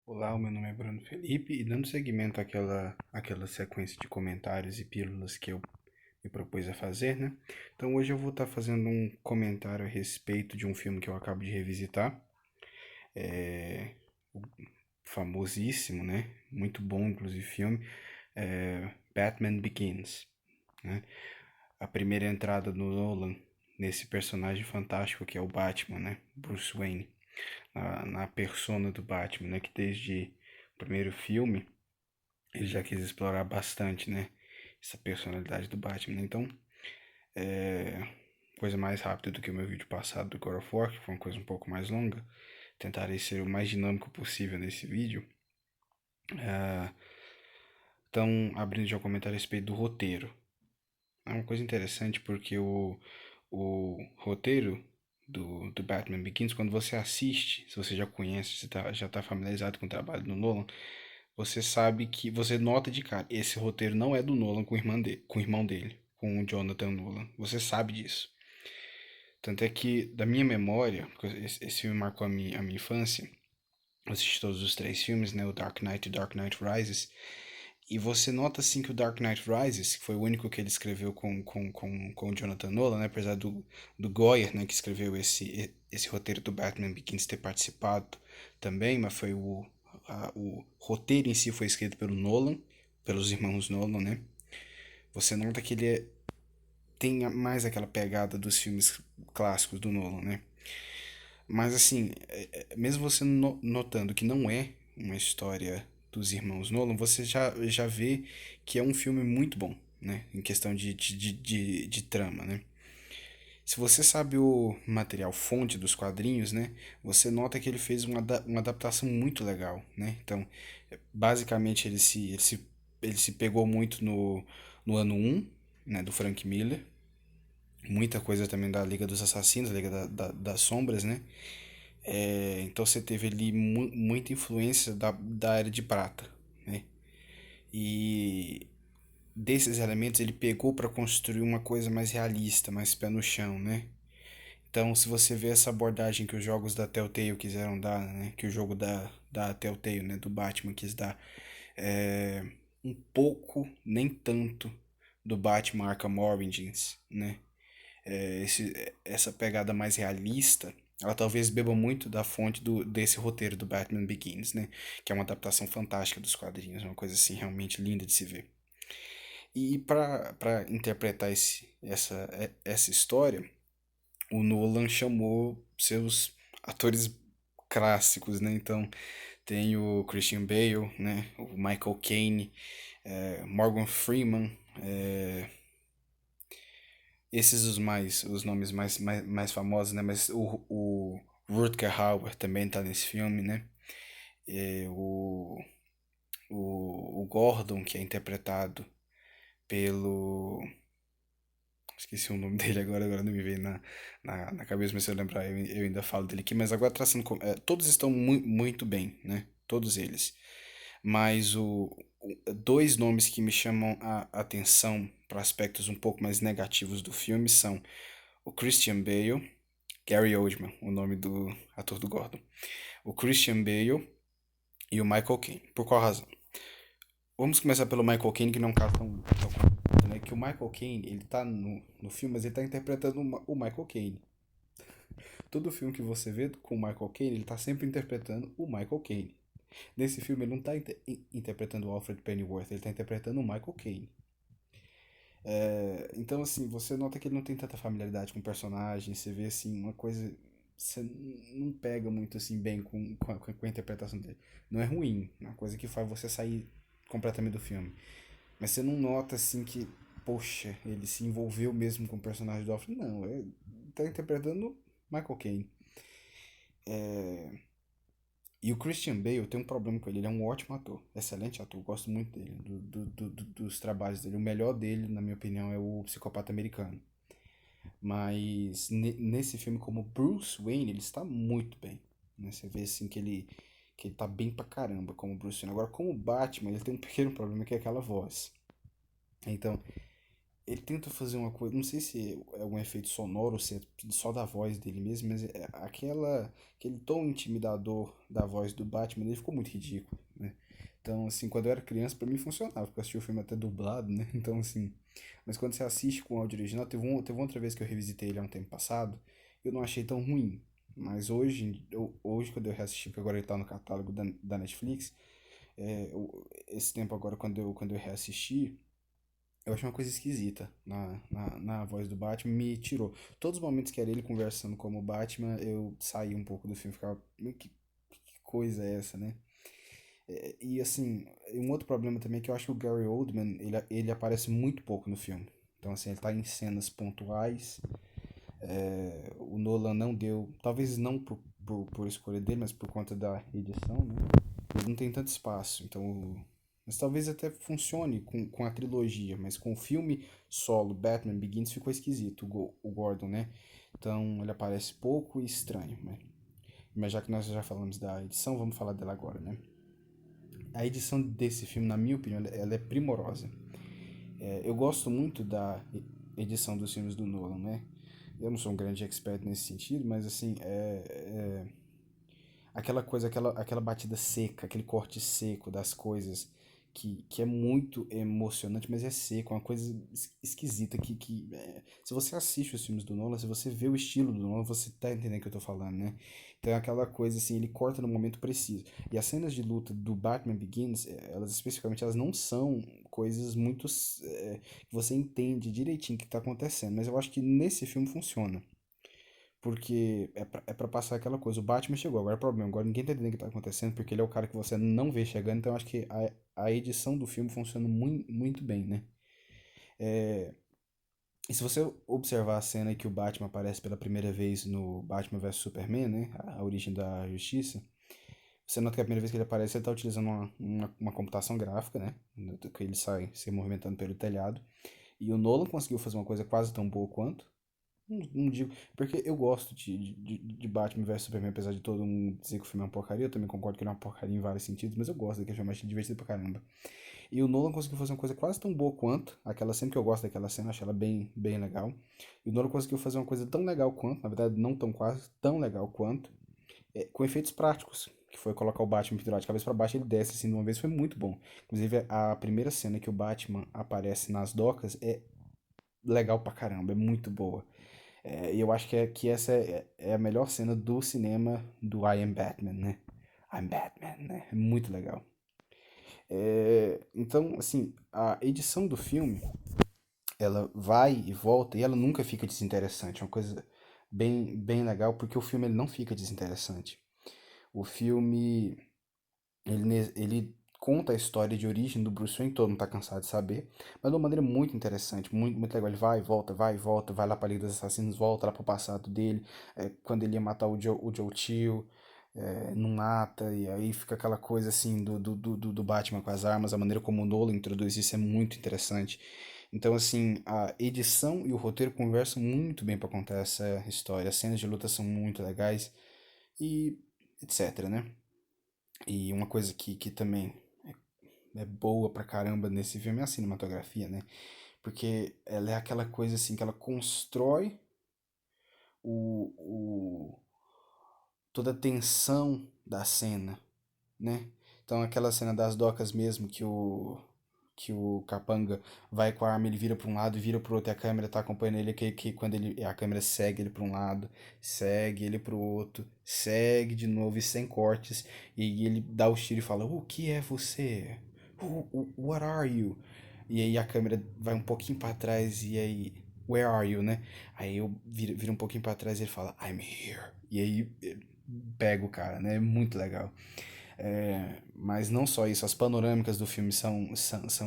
Olá, o meu nome é Bruno Felipe e dando seguimento àquela sequência de comentários e pílulas que eu me propus a fazer, né? Então hoje eu vou estar fazendo um comentário a respeito de um filme que eu acabo de revisitar, é, famosíssimo, né? Muito bom, inclusive, filme, Batman Begins, né? A primeira entrada do Nolan nesse personagem fantástico que é o Batman, né? Bruce Wayne, na persona do Batman, né? Que desde o primeiro filme ele já quis explorar bastante, né? Essa personalidade do Batman. Então, é, coisa mais rápida do que o meu vídeo passado do God of War, que foi uma coisa um pouco mais longa. Tentarei ser o mais dinâmico possível nesse vídeo. Então, abrindo já o comentário a respeito do roteiro. É uma coisa interessante porque o roteiro do Batman Begins, quando você assiste, se você já conhece, você já está familiarizado com o trabalho do Nolan, você sabe que você nota de cara, esse roteiro não é do Nolan com o irmão dele, com o Jonathan Nolan. Você sabe disso. Tanto é que, da minha memória, esse filme marcou a minha infância, eu assisti todos os três filmes, né? O Dark Knight e Dark Knight Rises. E você nota assim que o Dark Knight Rises, que foi o único que ele escreveu com o Jonathan Nolan, né? Apesar do Goyer, né, que escreveu esse roteiro do Batman Begins ter participado também, mas foi o roteiro em si foi escrito pelo Nolan, pelos irmãos Nolan, né? Você nota que tem mais aquela pegada dos filmes clássicos do Nolan, né? Mas assim, mesmo você notando que não é uma história dos irmãos Nolan, você já vê que é um filme muito bom, né? Em questão de trama, né? Se você sabe o material fonte dos quadrinhos, né? Você nota que ele fez uma adaptação muito legal, né? Então, basicamente ele se pegou muito no ano um, né? Do Frank Miller. Muita coisa também da Liga dos Assassinos, da Liga das Sombras, né? Então você teve ali muita influência da Era de Prata, né? E desses elementos ele pegou para construir uma coisa mais realista, mais pé no chão, né? Então, se você vê essa abordagem que os jogos da Telltale quiseram dar, né? Que o jogo da Telltale, né? Do Batman quis dar, é, um pouco, nem tanto, do Batman Arkham Origins, né? Essa pegada mais realista, ela talvez beba muito da fonte desse roteiro do Batman Begins, né? Que é uma adaptação fantástica dos quadrinhos, uma coisa assim realmente linda de se ver. E para interpretar essa história, o Nolan chamou seus atores clássicos, né? Então tem o Christian Bale, né? O Michael Caine, Morgan Freeman, esses os nomes mais famosos, né? Mas o Rutger Hauer também tá nesse filme, né? É, o Gordon, que é interpretado pelo... Esqueci o nome dele agora não me veio na cabeça, mas se eu lembrar eu ainda falo dele aqui. Mas agora traçando... todos estão muito bem, né? Todos eles. Mas dois nomes que me chamam a atenção para aspectos um pouco mais negativos do filme são o Christian Bale, Gary Oldman, o nome do ator do Gordon. O Christian Bale e o Michael Caine. Por qual razão? Vamos começar pelo Michael Caine, que não é um cara tão conhecido, né? Que o Michael Caine, ele tá no filme, mas ele tá interpretando o Michael Caine. Todo filme que você vê com o Michael Caine, ele tá sempre interpretando o Michael Caine. Nesse filme, ele não tá interpretando o Alfred Pennyworth, ele tá interpretando o Michael Caine. Então, assim, você nota que ele não tem tanta familiaridade com o personagem, você vê, assim, uma coisa. Você não pega muito, assim, bem com a interpretação dele. Não é ruim, é uma coisa que faz você sair completamente do filme. Mas você não nota, assim, que, poxa, ele se envolveu mesmo com o personagem do Alfred. Não, ele tá interpretando Michael Caine. E o Christian Bale tem um problema com ele, ele é um ótimo ator, excelente ator, gosto muito dele, dos trabalhos dele. O melhor dele, na minha opinião, é o Psicopata Americano. Mas nesse filme, como Bruce Wayne, ele está muito bem. Né? Você vê assim que ele tá bem pra caramba como Bruce Wayne. Agora, como Batman, ele tem um pequeno problema que é aquela voz. Então, ele tenta fazer uma coisa, não sei se é um efeito sonoro ou se é só da voz dele mesmo, mas aquele tom intimidador da voz do Batman, ele ficou muito ridículo, né? Então, assim, quando eu era criança, pra mim funcionava, porque eu assisti o filme até dublado, né? Então, assim, mas quando você assiste com o áudio original, teve uma outra vez que eu revisitei ele há um tempo passado, eu não achei tão ruim. Mas hoje quando eu reassisti, porque agora ele tá no catálogo da Netflix, esse tempo agora, quando eu reassisti, eu achei uma coisa esquisita na voz do Batman, me tirou. Todos os momentos que era ele conversando como o Batman, eu saí um pouco do filme, ficava, que coisa é essa, né? E assim, um outro problema também é que eu acho que o Gary Oldman, ele aparece muito pouco no filme. Então assim, ele tá em cenas pontuais, o Nolan não deu, talvez não por escolha dele, mas por conta da edição, né? Ele não tem tanto espaço, então. Mas talvez até funcione com a trilogia, mas com o filme solo Batman Begins ficou esquisito, o Gordon, né? Então ele aparece pouco e estranho, né? Mas já que nós já falamos da edição, vamos falar dela agora, né? A edição desse filme, na minha opinião, ela é primorosa. Eu gosto muito da edição dos filmes do Nolan, né? Eu não sou um grande expert nesse sentido, mas assim, aquela coisa, aquela batida seca, aquele corte seco das coisas, que é muito emocionante, mas é seco, é uma coisa esquisita se você assiste os filmes do Nolan, se você vê o estilo do Nolan, você tá entendendo o que eu tô falando, né? Então é aquela coisa assim, ele corta no momento preciso. E as cenas de luta do Batman Begins, elas especificamente, elas não são coisas muito que você entende direitinho o que tá acontecendo, mas eu acho que nesse filme funciona. Porque é pra passar aquela coisa. O Batman chegou, agora é problema. Agora ninguém tá entendendo o que tá acontecendo, porque ele é o cara que você não vê chegando. Então eu acho que a edição do filme funciona muito, muito bem, né? E se você observar a cena que o Batman aparece pela primeira vez no Batman vs Superman, né? A origem da justiça. Você nota que a primeira vez que ele aparece, ele tá utilizando uma computação gráfica, né? Que ele sai se movimentando pelo telhado. E o Nolan conseguiu fazer uma coisa quase tão boa quanto. Não digo. Porque eu gosto de Batman vs Superman, apesar de todo mundo dizer que o filme é uma porcaria. Eu também concordo que ele é uma porcaria em vários sentidos, mas eu gosto daquele filme, achei divertido pra caramba. E o Nolan conseguiu fazer uma coisa quase tão boa quanto. Aquela cena que eu gosto daquela cena, acho ela bem, bem legal. E o Nolan conseguiu fazer uma coisa tão legal quanto, na verdade, não tão quase, tão legal quanto, com efeitos práticos. Que foi colocar o Batman pendurado de cabeça pra baixo, ele desce assim de uma vez, foi muito bom. Inclusive, a primeira cena que o Batman aparece nas docas é legal pra caramba, é muito boa. E eu acho que essa é a melhor cena do cinema do I Am Batman, né? I'm Batman, né? É muito legal. Então, assim, a edição do filme, ela vai e volta e ela nunca fica desinteressante. É uma coisa bem, bem legal, porque o filme ele não fica desinteressante. O filme, ele conta a história de origem do Bruce Wayne, todo mundo tá cansado de saber, mas de uma maneira muito interessante, muito, muito legal. Ele vai e volta, vai lá pra Liga dos Assassinos, volta lá pro passado dele, quando ele ia matar o Joe Chill, não mata, e aí fica aquela coisa assim do Batman com as armas, a maneira como o Nolan introduz isso é muito interessante. Então, assim, a edição e o roteiro conversam muito bem pra contar essa história. As cenas de luta são muito legais e etc, né? E uma coisa que também é boa pra caramba nesse filme é a cinematografia, né? Porque ela é aquela coisa assim que ela constrói o, toda a tensão da cena, né? Então aquela cena das docas mesmo que o capanga vai com a arma, ele vira para um lado e vira para outro, e a câmera tá acompanhando ele, que quando a câmera segue ele para um lado, segue ele para o outro, segue de novo e sem cortes, e ele dá o tiro e fala: "O que é você? What are you?" E aí a câmera vai um pouquinho para trás e aí "Where are you?", né? Aí eu vira um pouquinho para trás e ele fala: "I'm here." E aí pega o cara, né? É muito legal. Mas não só isso, as panorâmicas do filme são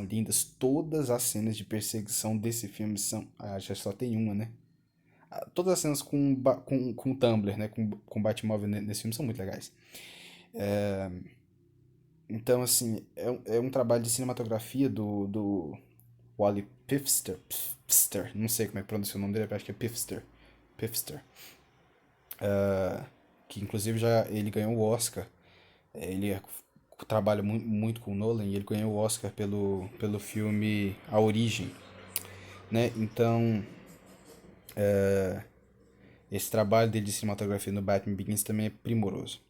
lindas. Todas as cenas de perseguição desse filme são. Ah, já só tem uma, né? Todas as cenas com Tumblr, né? Com Batmóvel nesse filme são muito legais. Então, assim, é um trabalho de cinematografia do Wally Pfister, não sei como é que pronuncia o nome dele, acho que é Pfister, que inclusive já ele ganhou o Oscar. Ele trabalha muito com o Nolan e ele ganhou o Oscar pelo filme A Origem. né? Então, esse trabalho dele de cinematografia no Batman Begins também é primoroso.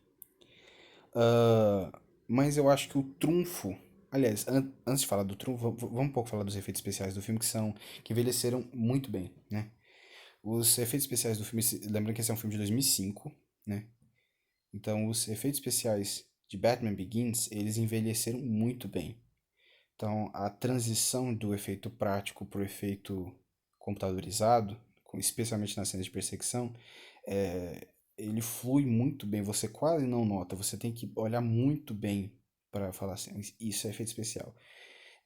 Mas eu acho que o trunfo. Aliás, antes de falar do trunfo, vamos um pouco falar dos efeitos especiais do filme que envelheceram muito bem, né? Os efeitos especiais do filme, lembrando que esse é um filme de 2005, né? Então, os efeitos especiais de Batman Begins, eles envelheceram muito bem. Então, a transição do efeito prático para o efeito computadorizado, especialmente nas cenas de perseguição, ele flui muito bem. Você quase não nota. Você tem que olhar muito bem para falar assim, isso é efeito especial.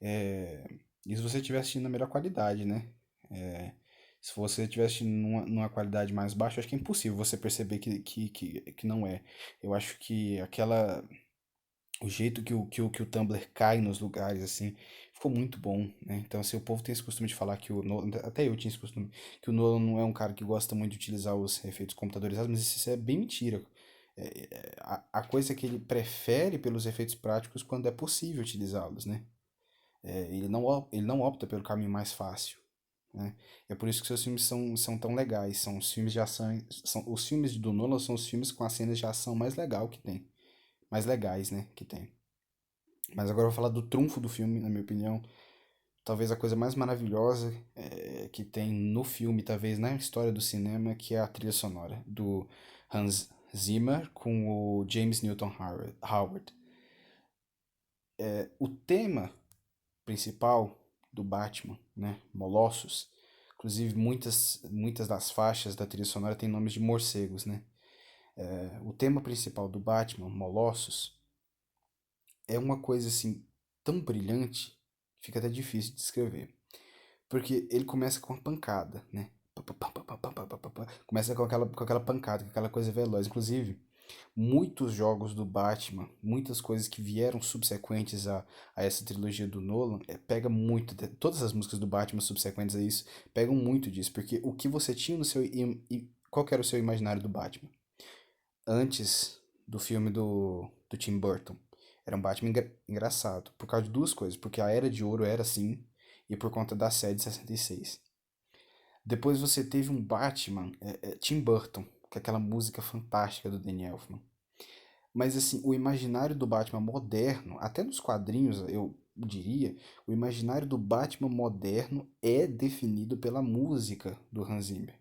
É, e se você estiver assistindo na melhor qualidade, né? É, se você estiver assistindo numa qualidade mais baixa, eu acho que é impossível você perceber que não é. Eu acho que o jeito que o Tumblr cai nos lugares, assim, ficou muito bom, né? Então, assim, o povo tem esse costume de falar que o Nolan, até eu tinha esse costume, que o Nolan não é um cara que gosta muito de utilizar os efeitos computadorizados, mas isso é bem mentira. A coisa é que ele prefere pelos efeitos práticos quando é possível utilizá-los, né? Ele não opta pelo caminho mais fácil, né? É por isso que seus filmes são tão legais, são os filmes de ação, os filmes do Nolan são os filmes com as cenas de ação mais legal que tem, mais legais, né, que tem. Mas agora eu vou falar do trunfo do filme, na minha opinião. Talvez a coisa mais maravilhosa que tem no filme, talvez na história do cinema, que é a trilha sonora do Hans Zimmer com o James Newton Howard. O tema principal do Batman, né, Molossus, inclusive muitas das faixas da trilha sonora têm nomes de morcegos, né? O tema principal do Batman, Molossus, é uma coisa assim tão brilhante que fica até difícil de descrever. Porque ele começa com uma pancada, né? Pá, pá, pá, pá, pá, pá, pá, pá, pá. Começa com aquela pancada, com aquela coisa veloz. Inclusive, muitos jogos do Batman, muitas coisas que vieram subsequentes a essa trilogia do Nolan, pega muito. Todas as músicas do Batman subsequentes a isso pegam muito disso. Porque o que você tinha no seu. Qual que era o seu imaginário do Batman? Antes do filme do Tim Burton. Era um Batman engraçado. Por causa de duas coisas. Porque a Era de Ouro era assim. E por conta da série de 66. Depois você teve um Batman, Tim Burton, com aquela música fantástica do Danny Elfman. Mas assim, o imaginário do Batman moderno, até nos quadrinhos eu diria, o imaginário do Batman moderno é definido pela música do Hans Zimmer.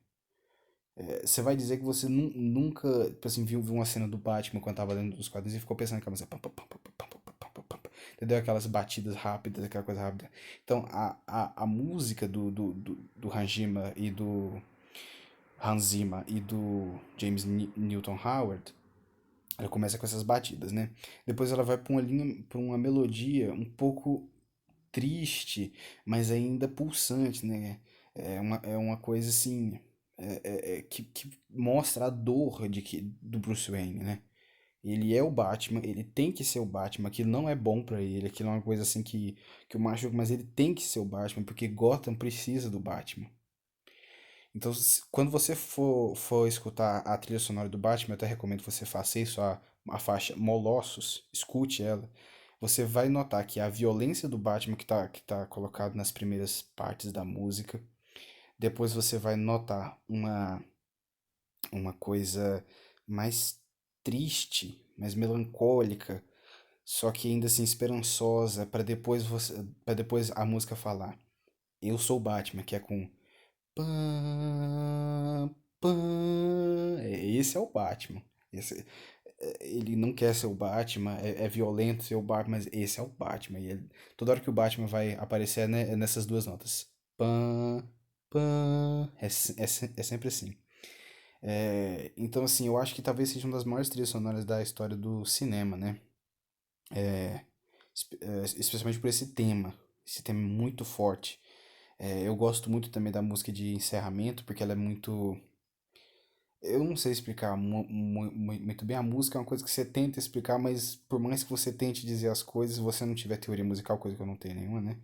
Você vai dizer que você nunca, tipo assim, viu uma cena do Batman quando tava dentro dos quadrinhos e ficou pensando naquela música. Pam, pam, pam, pam, pam, pam, pam, pam, pam, entendeu? Aquelas batidas rápidas, aquela coisa rápida. Então, a música do Hans Zimmer e do James Newton Howard, ela começa com essas batidas, né? Depois ela vai pra uma linha, pra uma melodia um pouco triste, mas ainda pulsante, né? É uma coisa assim que mostra a dor do Bruce Wayne, né? Ele é o Batman, ele tem que ser o Batman, aquilo não é bom pra ele, aquilo é uma coisa assim que o machuca, mas ele tem que ser o Batman, porque Gotham precisa do Batman. Então, quando você for escutar a trilha sonora do Batman, eu até recomendo que você faça isso, a faixa Molossus, escute ela. Você vai notar que a violência do Batman que tá colocado nas primeiras partes da música. Depois você vai notar uma coisa mais triste, mais melancólica, só que ainda assim esperançosa, para depois a música falar Eu sou o Batman, que é com pam, pam. Esse é o Batman. Ele não quer ser o Batman, é violento ser o Batman, mas esse é o Batman. Toda hora que o Batman vai aparecer é nessas duas notas. Pam, pam. É sempre assim. Então, assim, eu acho que talvez seja uma das maiores trilhas sonoras da história do cinema, né? Especialmente por esse tema. Esse tema é muito forte. Eu gosto muito também da música de encerramento, porque ela é muito. Eu não sei explicar muito bem. A música é uma coisa que você tenta explicar, mas por mais que você tente dizer as coisas, se você não tiver teoria musical, coisa que eu não tenho nenhuma, né?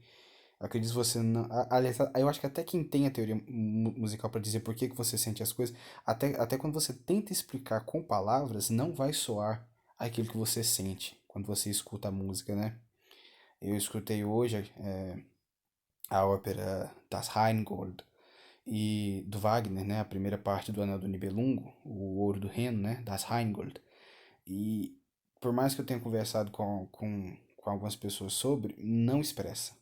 Eu acredito que você não. Aliás, eu acho que até quem tem a teoria musical para dizer por que que você sente as coisas, até quando você tenta explicar com palavras, não vai soar aquilo que você sente quando você escuta a música, né? Eu escutei hoje. a ópera Das Rheingold, e do Wagner, né, a primeira parte do Anel do Nibelungo, o Ouro do Reno, né, Das Rheingold. E por mais que eu tenha conversado com algumas pessoas sobre, não expressa.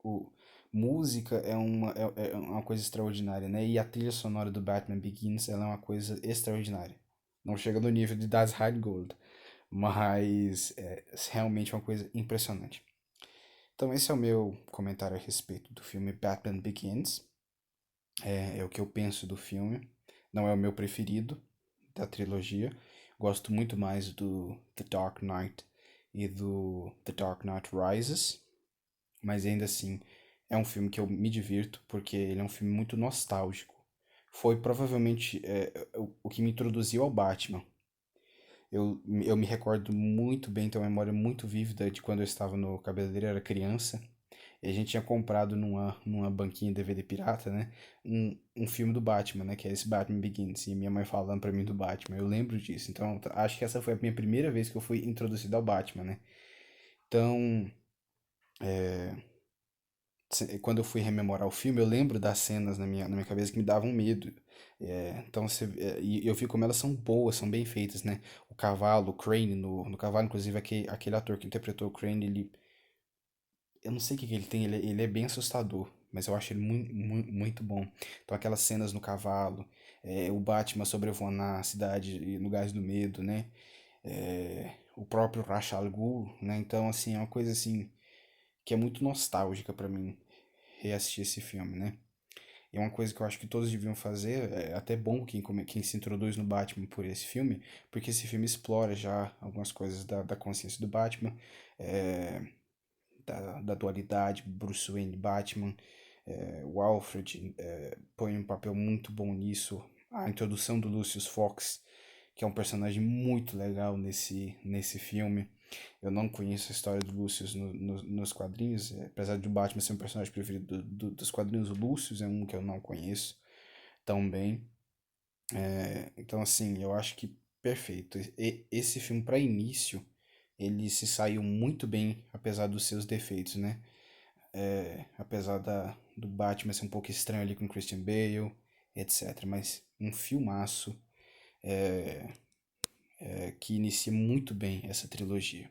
O, música é uma coisa extraordinária, né? E a trilha sonora do Batman Begins, ela é uma coisa extraordinária. Não chega no nível de Das Gold, mas é realmente uma coisa impressionante. Então esse é o meu comentário a respeito do filme Batman Begins. É o que eu penso do filme. Não é o meu preferido da trilogia. Gosto muito mais do The Dark Knight e do The Dark Knight Rises, mas ainda assim é um filme que eu me divirto porque ele é um filme muito nostálgico. Foi provavelmente o que me introduziu ao Batman. Eu me recordo muito bem, tenho uma memória muito vívida de quando eu estava no cabeleireiro, era criança, e a gente tinha comprado numa banquinha DVD pirata, né? Um filme do Batman, né? Que é esse Batman Begins. E minha mãe falando pra mim do Batman. Eu lembro disso. Então, acho que essa foi a minha primeira vez que eu fui introduzido ao Batman, né? Então, quando eu fui rememorar o filme, eu lembro das cenas na minha cabeça que me davam medo. Então, e eu vi como elas são boas, são bem feitas, né? O cavalo, o Crane, no cavalo, inclusive aquele ator que interpretou o Crane, eu não sei o que que ele tem, ele é bem assustador, mas eu acho ele muito, muito, muito bom. Então, aquelas cenas no cavalo, o Batman sobrevoando a cidade e lugares do medo, né? O próprio Ra's al Ghul, né? Então, assim, é uma coisa assim que é muito nostálgica pra mim reassistir esse filme, né? E é uma coisa que eu acho que todos deviam fazer, é até bom quem se introduz no Batman por esse filme, porque esse filme explora já algumas coisas da consciência do Batman, é, da dualidade Bruce Wayne e Batman. O Alfred põe um papel muito bom nisso. A introdução do Lucius Fox, que é um personagem muito legal nesse filme. Eu não conheço a história do Lucius nos quadrinhos, apesar de o Batman ser um personagem preferido dos quadrinhos, o Lucius é um que eu não conheço tão bem. Então, assim, eu acho que perfeito. Esse filme, para início, ele se saiu muito bem, apesar dos seus defeitos, né? Apesar do Batman ser um pouco estranho ali com Christian Bale, etc. Mas um filmaço que inicia muito bem essa trilogia.